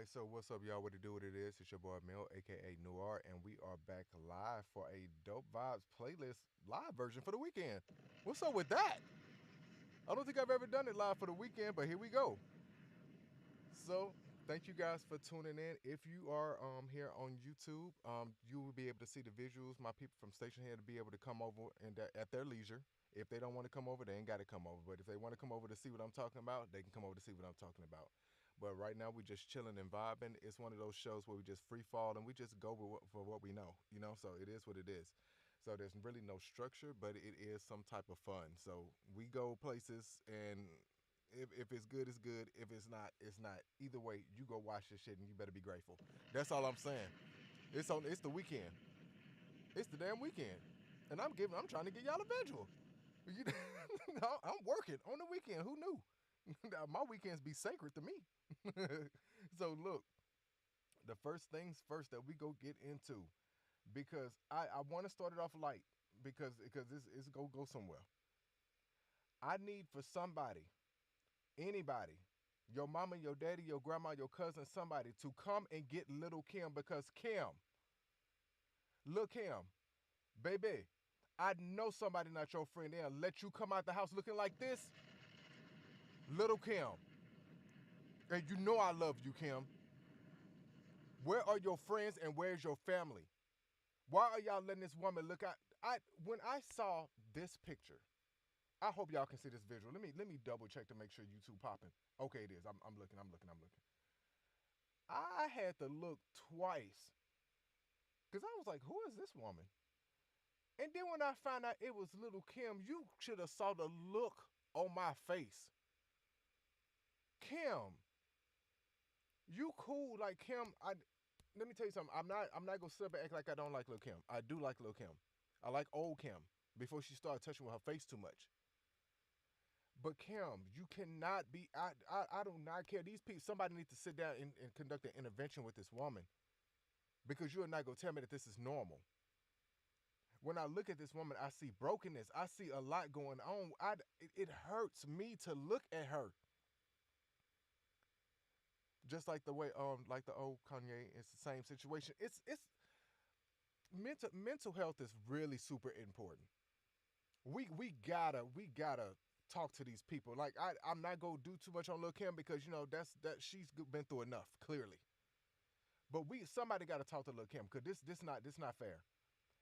right, so what's up, y'all? What it do? What it is? It's your boy Mel, aka Noir, and we are back live for a Dope Vibes playlist live version for the weekend. What's up with that? I don't think I've ever done it live for the weekend, but here we go. So, thank you guys for tuning in. If you are here on YouTube, you will be able to see the visuals. My people from Station here to be able to come over and at their leisure. If they don't want to come over, they ain't got to come over. But if they want to come over to see what I'm talking about, they can come over to see what I'm talking about. But right now, we just chilling and vibing. It's one of those shows where we just free fall and we just go for what we know, you know? So it is what it is. So there's really no structure, but it is some type of fun. So we go places, and if it's good, it's good. If it's not, it's not. Either way, you go watch this shit and you better be grateful. That's all I'm saying. It's the weekend. It's the damn weekend. And I'm trying to get y'all a visual. I'm working on the weekend. Who knew? My weekends be sacred to me. So look, the first things first that we go get into, because I want to start it off light, because it's go somewhere. I need for somebody, anybody, your mama, your daddy, your grandma, your cousin, somebody to come and get little Kim, because Kim, look Kim, baby, I know somebody not your friend. They'll let you come out the house looking like this, little Kim. And you know I love you, Kim. Where are your friends and where's your family? Why are y'all letting this woman look at? When I saw this picture, I hope y'all can see this visual. Let me double check to make sure YouTube popping. Okay, it is. I'm looking. I'm looking. I'm looking. I had to look twice because I was like, who is this woman? And then when I found out it was little Kim, you should have saw the look on my face. Kim, you cool like Kim. Let me tell you something. I'm not gonna sit up and act like I don't like Lil Kim. I do like Lil Kim. I like old Kim before she started touching with her face too much. But Kim, you cannot be. I do not care. These people. Somebody needs to sit down and conduct an intervention with this woman, because you are not gonna tell me that this is normal. When I look at this woman, I see brokenness. I see a lot going on. It hurts me to look at her. Just like the way like the old Kanye, it's the same situation. It's mental health is really super important. We gotta talk to these people. Like I'm not gonna do too much on Lil Kim, because that she's been through enough, clearly. But somebody gotta talk to Lil Kim, because this not fair.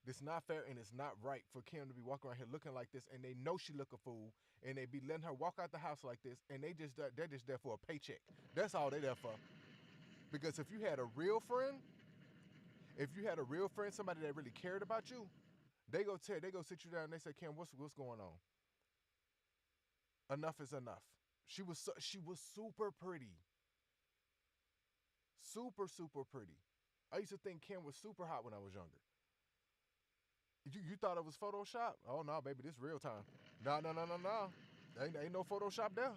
This not fair, and it's not right for Kim to be walking around here looking like this, and they know she look a fool, and they be letting her walk out the house like this, and they're just there for a paycheck. That's all they there for. Because if you had a real friend, somebody that really cared about you, they go sit you down and they say, Kim, what's going on? Enough is enough. She was super pretty. Super pretty. I used to think Kim was super hot when I was younger. You thought it was Photoshop? Oh no, baby, this real time. No. Ain't no Photoshop there.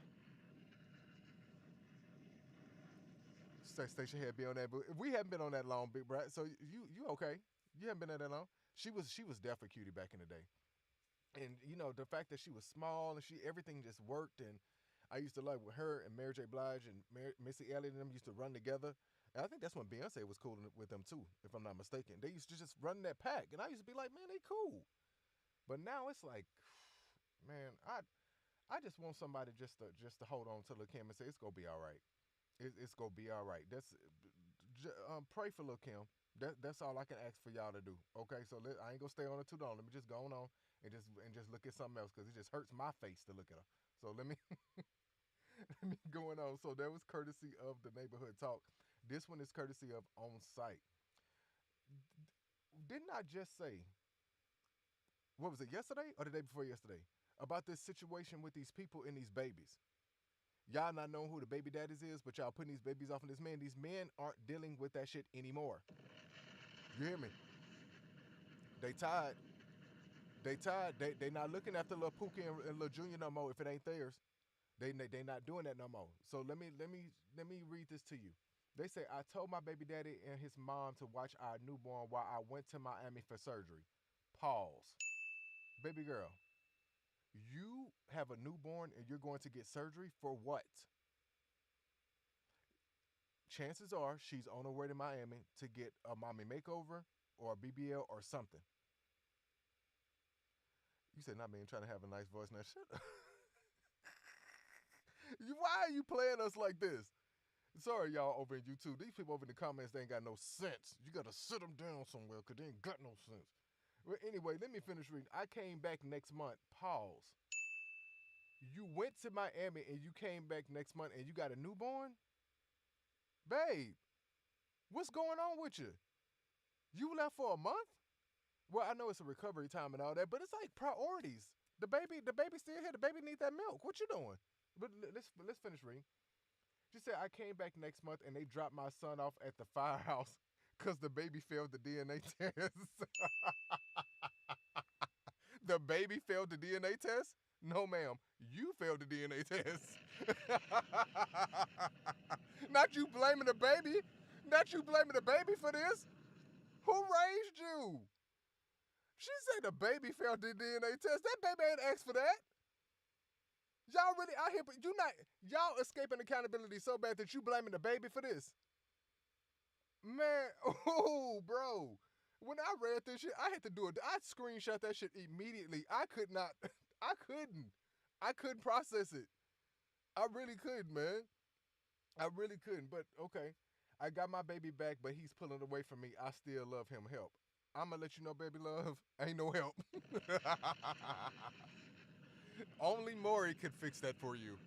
Station head be on that, but we haven't been on that long, big brat. So you okay? You haven't been on that long. She was definitely cutie back in the day. And the fact that she was small and she everything just worked. And I used to like with her and Mary J. Blige and Missy Elliott and them used to run together. And I think that's when Beyonce was cool with them too, if I'm not mistaken. They used to just run that pack, and I used to be like, man, they cool. But now it's like, man, I just want somebody just to hold on to Lil Kim and say it's gonna be all right. It's gonna be all right. Pray for Lil Kim. That's all I can ask for y'all to do. Okay, so I ain't gonna stay on it too long. Let me just go on and just look at something else, because it just hurts my face to look at her. So let me let me going on. So that was courtesy of the neighborhood talk. This one is courtesy of On Site. Didn't I just say, what was it, yesterday or the day before yesterday, about this situation with these people and these babies? Y'all not knowing who the baby daddies is, but y'all putting these babies off on this man. These men aren't dealing with that shit anymore. You hear me? They tired. They tired. They not looking after little Pookie and little Junior no more if it ain't theirs. They not doing that no more. So let me read this to you. They say, I told my baby daddy and his mom to watch our newborn while I went to Miami for surgery. Pause. Baby girl, you have a newborn and you're going to get surgery for what? chances are she's on her way to Miami to get a mommy makeover or a BBL or something. You said not me trying to have a nice voice now. Shut up. Why are you playing us like this? Sorry, y'all over in YouTube. These people over in the comments, they ain't got no sense. You gotta sit them down somewhere because they ain't got no sense. Well, anyway, let me finish reading. I came back next month. Pause. You went to Miami and you came back next month and you got a newborn? Babe, what's going on with you? You left for a month? Well, I know it's a recovery time and all that, but it's like priorities. The baby still here. The baby need that milk. What you doing? But let's finish reading. She said, I came back next month and they dropped my son off at the firehouse because the baby failed the DNA test. The baby failed the DNA test? No, ma'am. You failed the DNA test. Not you blaming the baby. Not you blaming the baby for this. Who raised you? She said the baby failed the DNA test. That baby ain't asked for that. Y'all really out here, but y'all escaping accountability so bad that you blaming the baby for this. Man, oh, bro. When I read this shit, I had to do it. I screenshot that shit immediately. I couldn't process it. I really couldn't, man. I really couldn't, but okay. I got my baby back, but he's pulling away from me. I still love him. Help. I'm going to let you know, baby love, ain't no help. Only Maury could fix that for you.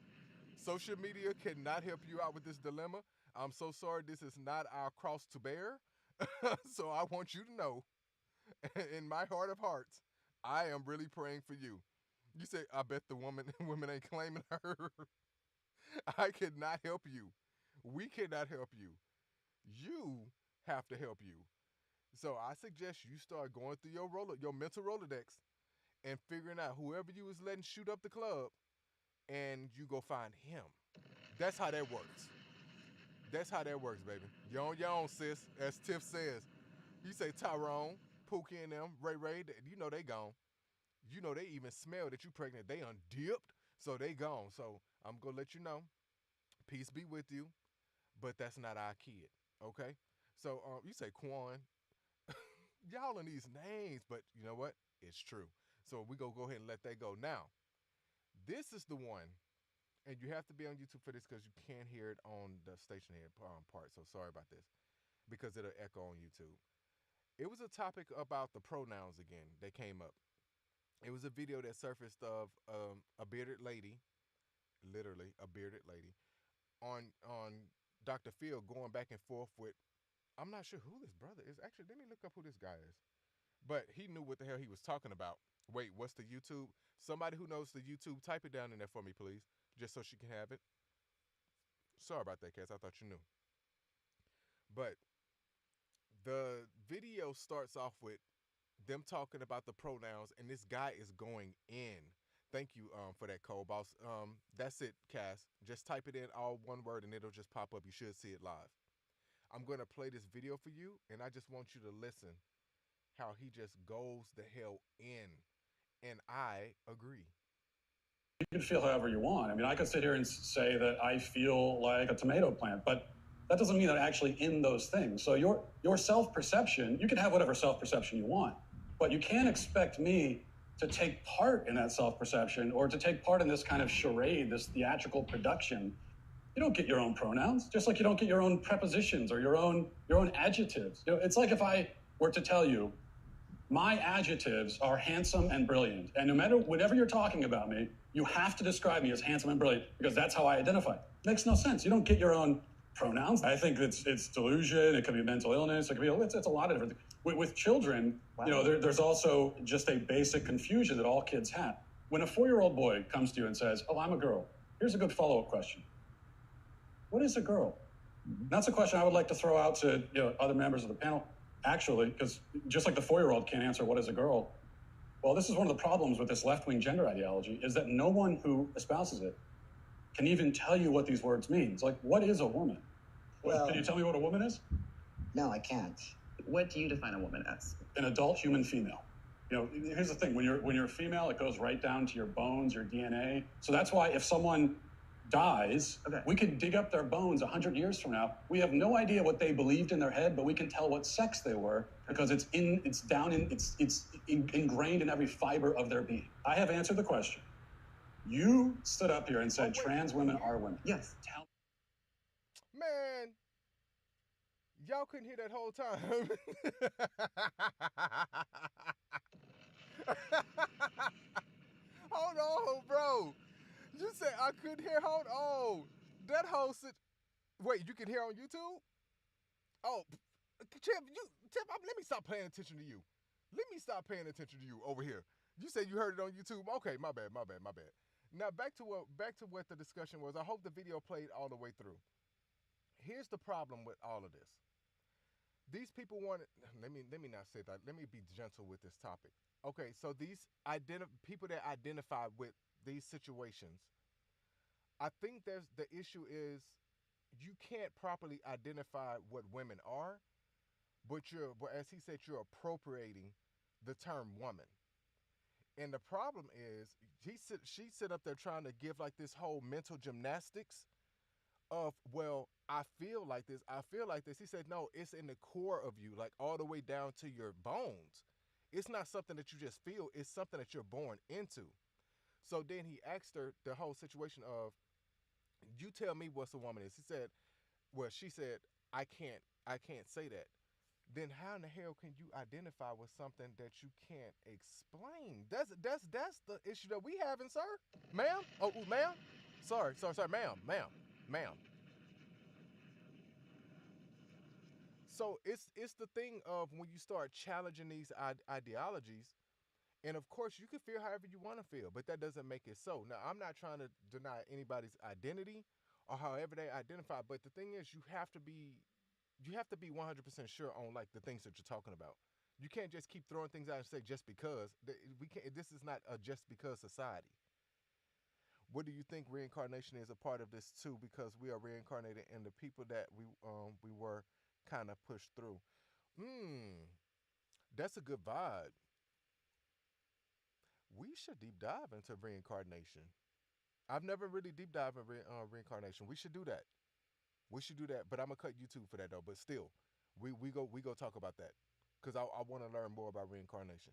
Social media cannot help you out with this dilemma. I'm so sorry. This is not our cross to bear. So I want you to know, in my heart of hearts, I am really praying for you. You say, I bet the women ain't claiming her. I cannot help you. We cannot help you. You have to help you. So I suggest you start going through your mental Rolodex and figuring out whoever you was letting shoot up the club, and you go find him. That's how that works. That's how that works, baby. You're on your own, sis. As Tiff says. You say Tyrone, Pookie and them, Ray, you know they gone. You know they even smell that you pregnant. They undipped, so they gone. So I'm going to let you know. Peace be with you, but that's not our kid, okay? So you say Quan. Y'all in these names, but you know what? It's true. So we go ahead and let that go. Now, this is the one, and you have to be on YouTube for this because you can't hear it on the station head part. So sorry about this because it'll echo on YouTube. It was a topic about the pronouns again that came up. It was a video that surfaced of a bearded lady, literally a bearded lady, on Dr. Phil going back and forth with, I'm not sure who this brother is. Actually, let me look up who this guy is. But he knew what the hell he was talking about. Wait, what's the YouTube? Somebody who knows the YouTube, type it down in there for me, please, just so she can have it. Sorry about that, Cass. I thought you knew. But the video starts off with them talking about the pronouns, and this guy is going in. Thank you for that, Cole Boss. That's it, Cass. Just type it in all one word, and it'll just pop up. You should see it live. I'm going to play this video for you, and I just want you to listen how he just goes the hell in. And I agree. You can feel however you want. I mean, I could sit here and say that I feel like a tomato plant, but that doesn't mean that I'm actually in those things. So your self-perception, you can have whatever self-perception you want, but you can't expect me to take part in that self-perception or to take part in this kind of charade, this theatrical production. You don't get your own pronouns, just like you don't get your own prepositions or your own adjectives. You know, it's like if I were to tell you, my adjectives are handsome and brilliant, and no matter whatever you're talking about me, you have to describe me as handsome and brilliant because that's how I identify. It makes no sense. You don't get your own pronouns. I think it's delusion. It could be mental illness. It could be it's a lot of different things. With children, wow. You know, there's also just a basic confusion that all kids have. When a 4-year-old boy comes to you and says, "Oh, I'm a girl," here's a good follow-up question. What is a girl? Mm-hmm. That's a question I would like to throw out to other members of the panel. Actually, because just like the 4-year-old can't answer what is a girl, well, this is one of the problems with this left-wing gender ideology is that no one who espouses it can even tell you what these words mean. It's like, what is a woman? Well, can you tell me what a woman is? No, I can't. What do you define a woman as? An adult human female. You know, here's the thing. When you're a female, it goes right down to your bones, your DNA. So that's why if someone dies, Okay. we can dig up their bones 100 years from now. We have no idea what they believed in their head, but we can tell what sex they were because it's ingrained in every fiber of their being. I have answered the question. You stood up here and said trans women are women. Yes. Man, y'all couldn't hear that whole time. Hold on, bro. You said I couldn't hear. Hold on. That whole wait, you can hear on YouTube? Oh, Chip, let me stop paying attention to you. Let me stop paying attention to you over here. You said you heard it on YouTube. Okay, my bad. Now back to what the discussion was. I hope the video played all the way through. Here's the problem with all of this. These people want. Let me not say that. Let me be gentle with this topic. Okay, so these people that identify with these situations, I think the issue is you can't properly identify what women are, but as he said, you're appropriating the term woman. And the problem is she sit up there trying to give like this whole mental gymnastics of, well, I feel like this. He said, no, it's in the core of you, like all the way down to your bones. It's not something that you just feel. It's something that you're born into. So then he asked her the whole situation of, you tell me what's a woman is. She said, I can't say that. Then how in the hell can you identify with something that you can't explain? That's the issue that we having, sir. Ma'am? Oh, ma'am? Sorry, ma'am. So it's the thing of when you start challenging these ideologies, and of course you can feel however you want to feel, but that doesn't make it so. Now, I'm not trying to deny anybody's identity or however they identify, but the thing is you have to be 100% sure on like the things that you're talking about. You can't just keep throwing things out and say just because. We can't. This is not a just because society. What do you think reincarnation is a part of this too? Because we are reincarnated in the people that we were kind of pushed through. That's a good vibe. We should deep dive into reincarnation. I've never really deep dive in reincarnation. We should do that. But I'm gonna cut YouTube for that though. But still, we go talk about that because I want to learn more about reincarnation.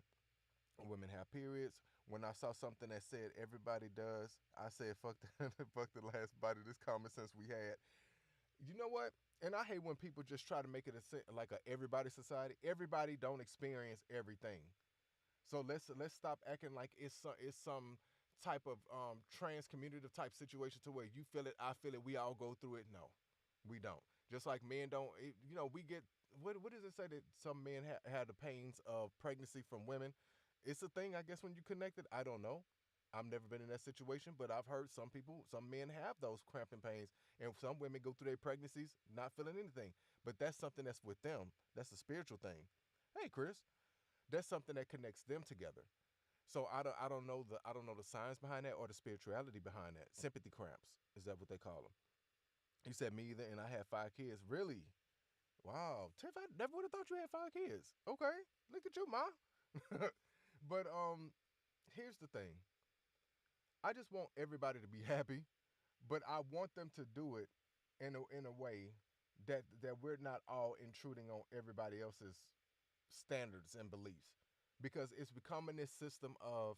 Women have periods. When I saw something that said everybody does, I said fuck fuck the last bite of this common sense we had. You know what? And I hate when people just try to make it like a everybody society. Everybody don't experience everything. So let's stop acting like it's some type of trans-communicative type situation to where you feel it, I feel it, we all go through it. No, we don't. Just like men don't, we get, what does it say that some men have the pains of pregnancy from women? It's a thing, I guess, when you connect it. I don't know. I've never been in that situation, but I've heard some men have those cramping pains, and some women go through their pregnancies not feeling anything. But that's something that's with them. That's a spiritual thing. Hey, Chris, that's something that connects them together. So I don't know the science behind that or the spirituality behind that. Sympathy cramps, is that what they call them? You said me either, and I had 5 kids. Really? Wow, Tiff, I never would have thought you had 5 kids. Okay, look at you, ma. But here's the thing. I just want everybody to be happy, but I want them to do it in a way that we're not all intruding on everybody else's standards and beliefs, because it's becoming this system of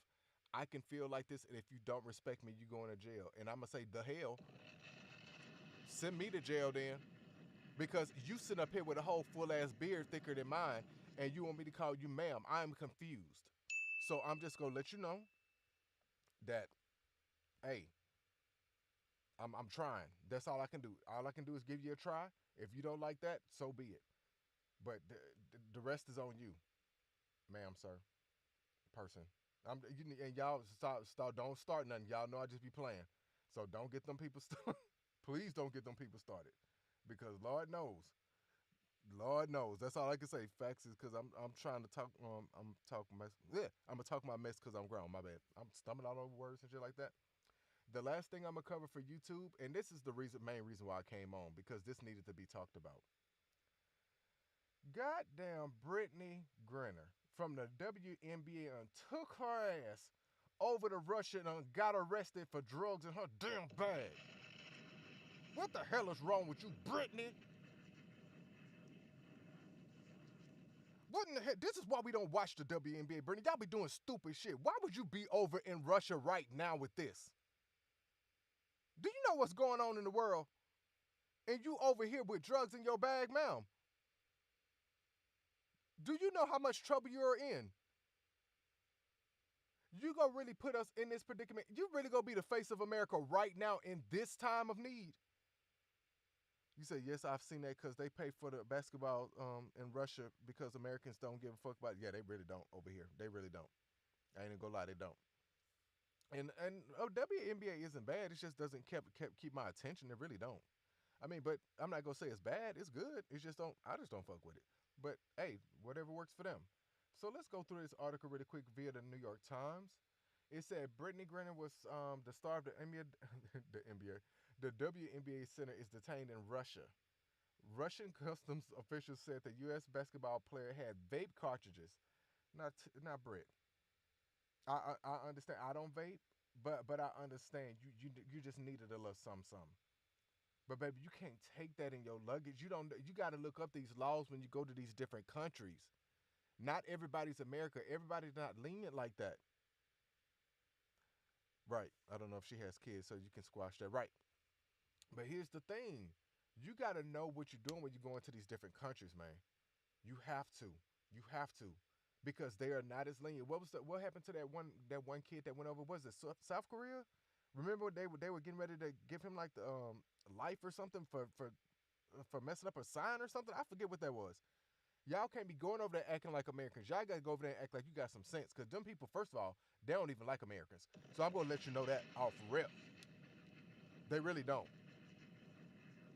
I can feel like this, and if you don't respect me, you going to jail. And I'm gonna say the hell, send me to jail then, because you sit up here with a whole full ass beard thicker than mine, and you want me to call you ma'am. I'm confused. So I'm just gonna let you know that, hey, I'm trying. That's all I can do. All I can do is give you a try. If you don't like that, so be it. But the rest is on you, ma'am, sir, person. And y'all don't start nothing. Y'all know I just be playing. So don't get them people started. Please don't get them people started, because Lord knows. Lord knows. That's all I can say. Facts is because I'm trying to talk. I'm talking mess. Yeah, I'm gonna talk my mess because I'm grown. My bad. I'm stumbling all over words and shit like that. The last thing I'm gonna cover for YouTube, and this is the main reason why I came on, because this needed to be talked about. Goddamn Brittany Griner from the WNBA took her ass over to Russia and got arrested for drugs in her damn bag. What the hell is wrong with you, Brittany? What in the heck? This is why we don't watch the WNBA, Brittany. Y'all be doing stupid shit. Why would you be over in Russia right now with this? Do you know what's going on in the world? And you over here with drugs in your bag, ma'am? Do you know how much trouble you're in? You gonna really put us in this predicament? You really gonna be the face of America right now in this time of need? You say, yes, I've seen that because they pay for the basketball in Russia because Americans don't give a fuck about it. Yeah, they really don't over here. They really don't. I ain't gonna lie, they don't. And WNBA isn't bad. It just doesn't keep my attention. It really don't. I mean, but I'm not gonna say it's bad. It's good. It's just I just don't fuck with it. But hey, whatever works for them. So let's go through this article really quick via the New York Times. It said Brittany Griner was the star of the NBA, the WNBA center is detained in Russia. Russian customs officials said the U.S. basketball player had vape cartridges. Not Britt. I understand. I don't vape, but I understand. You just needed a little something. But baby, you can't take that in your luggage. You got to look up these laws when you go to these different countries. Not everybody's America. Everybody's not lenient like that. Right. I don't know if she has kids, so you can squash that. Right. But here's the thing. You got to know what you're doing when you go into these different countries, man. You have to. You have to. Because they are not as lenient. What happened to that one kid that went over? Was it South Korea? Remember they were getting ready to give him like the life or something for messing up a sign or something? I forget what that was. Y'all can't be going over there acting like Americans. Y'all got to go over there and act like you got some sense. Because them people, first of all, they don't even like Americans. So I'm going to let you know that off rip. They really don't.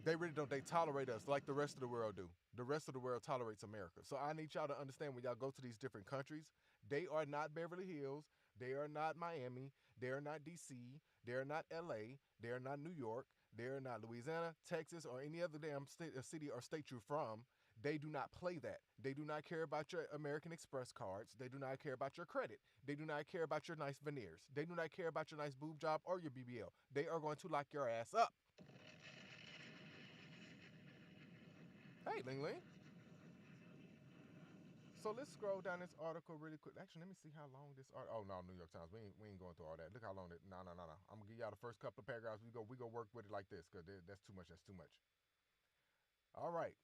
They really don't. They tolerate us like the rest of the world do. The rest of the world tolerates America. So I need y'all to understand when y'all go to these different countries, they are not Beverly Hills. They are not Miami. They are not D.C. They are not L.A. They are not New York. They are not Louisiana, Texas, or any other damn city or state you're from. They do not play that. They do not care about your American Express cards. They do not care about your credit. They do not care about your nice veneers. They do not care about your nice boob job or your BBL. They are going to lock your ass up. Hey, Ling Ling. So let's scroll down this article really quick. Actually, let me see how long this article. Oh no, New York Times. We ain't going through all that. Look how long it. No. I'm gonna give y'all the first couple of paragraphs. We go work with it like this because that's too much. That's too much. All right.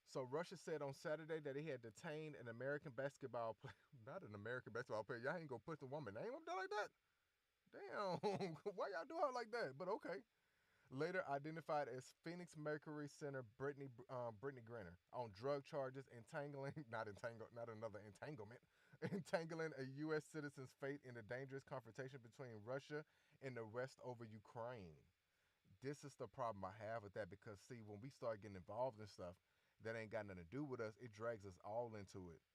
So Russia said on Saturday that he had detained an American basketball player. Not an American basketball player. Y'all ain't gonna put the woman name up there like that. Damn. Why y'all do it like that? But okay. Later identified as Phoenix Mercury center Brittany Griner on drug charges, entangling a U.S. citizen's fate in a dangerous confrontation between Russia and the West over Ukraine. This is the problem I have with that because, see, when we start getting involved in stuff that ain't got nothing to do with us, it drags us all into it.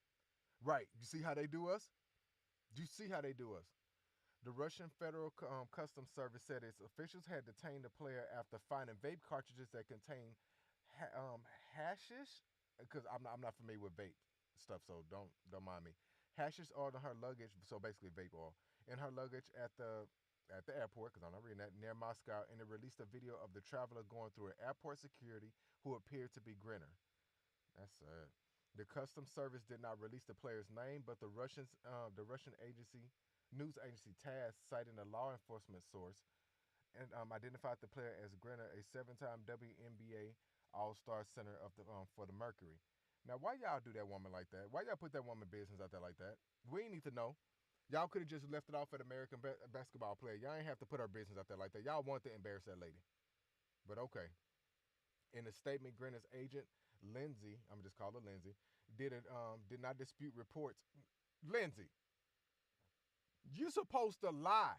Right. You see how they do us? Do you see how they do us? The Russian Federal Customs Service said its officials had detained the player after finding vape cartridges that contain hashish. Because I'm not familiar with vape stuff, so don't mind me. Hashish oil in her luggage, so basically vape oil in her luggage at the airport. Because I'm not reading that near Moscow, and it released a video of the traveler going through an airport security who appeared to be Griner. That's sad. The Customs Service did not release the player's name, but the Russian news agency TASS, citing a law enforcement source, and identified the player as Griner, a 7-time WNBA All-Star center of the for the Mercury. Now, why y'all do that woman like that? Why y'all put that woman business out there like that? We need to know. Y'all could have just left it off at American basketball player. Y'all ain't have to put her business out there like that. Y'all want to embarrass that lady. But okay. In a statement, Griner's agent, Lindsay, I'm going to just call her Lindsay, did not dispute reports. Lindsay, you supposed to lie.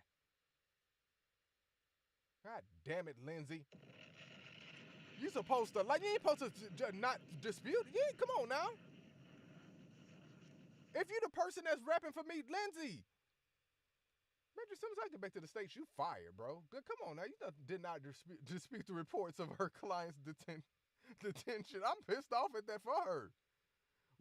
God damn it, Lindsay. You supposed to lie. You ain't supposed to not dispute. Yeah, come on now. If you the person that's rapping for me, Lindsay. Man, as soon as I get back to the States, you fired, bro. Good, come on now. You did not dispute the reports of her client's detention. I'm pissed off at that for her.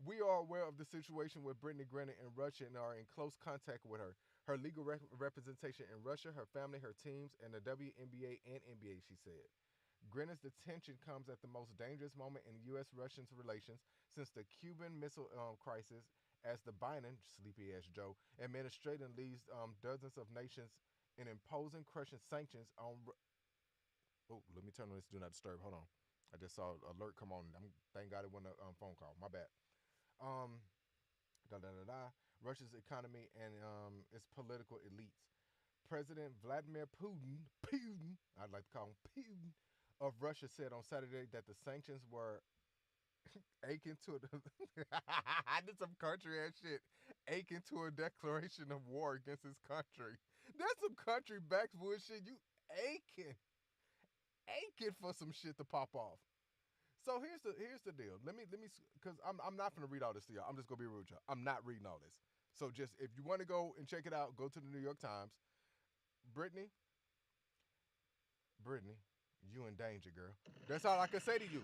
We are aware of the situation with Brittany Griner in Russia and are in close contact with her. Her legal representation in Russia, her family, her teams, and the WNBA and NBA, she said. Greenwich detention comes at the most dangerous moment in U.S.-Russian relations since the Cuban Missile Crisis, as the Biden, sleepy ass Joe, administration leads dozens of nations in imposing crushing sanctions on. Oh, let me turn on this do not disturb. Hold on, I just saw an alert come on. Thank God it wasn't a phone call. My bad. Um, da da da da. Russia's economy and its political elites. President Vladimir Putin, I'd like to call him Putin, of Russia said on Saturday that the sanctions were akin to I did some country ass shit, akin to a declaration of war against his country. That's some country backwoods shit. You aching for some shit to pop off. So here's the deal. Let me because I'm not gonna read all this to y'all. I'm just gonna be real with y'all. I'm not reading all this. So just if you want to go and check it out, go to the New York Times. Brittany, you in danger, girl. That's all I can say to you.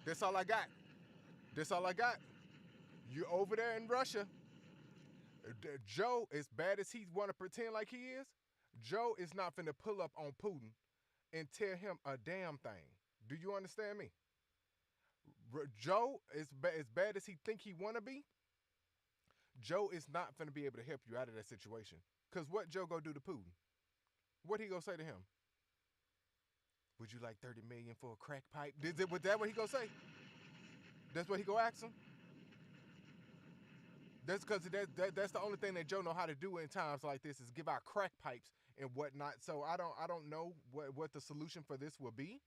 That's all I got. That's all I got. You over there in Russia. Joe, as bad as he want to pretend like he is, Joe is not finna pull up on Putin and tell him a damn thing. Do you understand me? Joe, as bad as he think he want to be, Joe is not finna be able to help you out of that situation. Because what Joe go do to Putin? What he gonna say to him? Would you like 30 million for a crack pipe? Was that what he gonna say? That's what he gonna ask him? That's because that's the only thing that Joe know how to do in times like this is give out crack pipes and whatnot. So I don't know what the solution for this will be.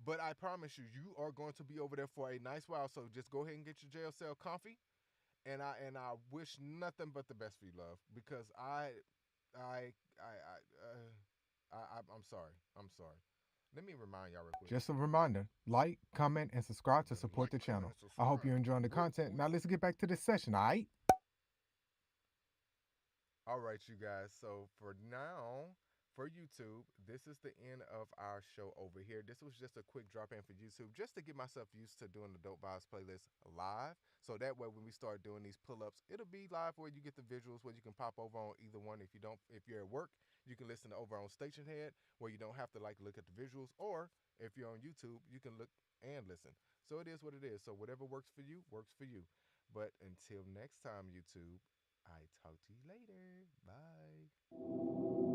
But I promise you, you are going to be over there for a nice while. So just go ahead and get your jail cell comfy. And I wish nothing but the best for you, love, because I'm sorry. I'm sorry. Let me remind y'all real quick. Just a reminder, like, comment, and subscribe to support the channel. I hope you're enjoying the content. Now let's get back to the session, all right? All right, you guys. So for now, for YouTube, this is the end of our show over here. This was just a quick drop in for YouTube, just to get myself used to doing the Dope Vibes playlist live. So that way, when we start doing these pull-ups, it'll be live where you get the visuals, where you can pop over on either one. If you're at work, you can listen to over on Station Head, where you don't have to look at the visuals. Or if you're on YouTube, you can look and listen. So it is what it is. So whatever works for you, works for you. But until next time, YouTube, I talk to you later. Bye.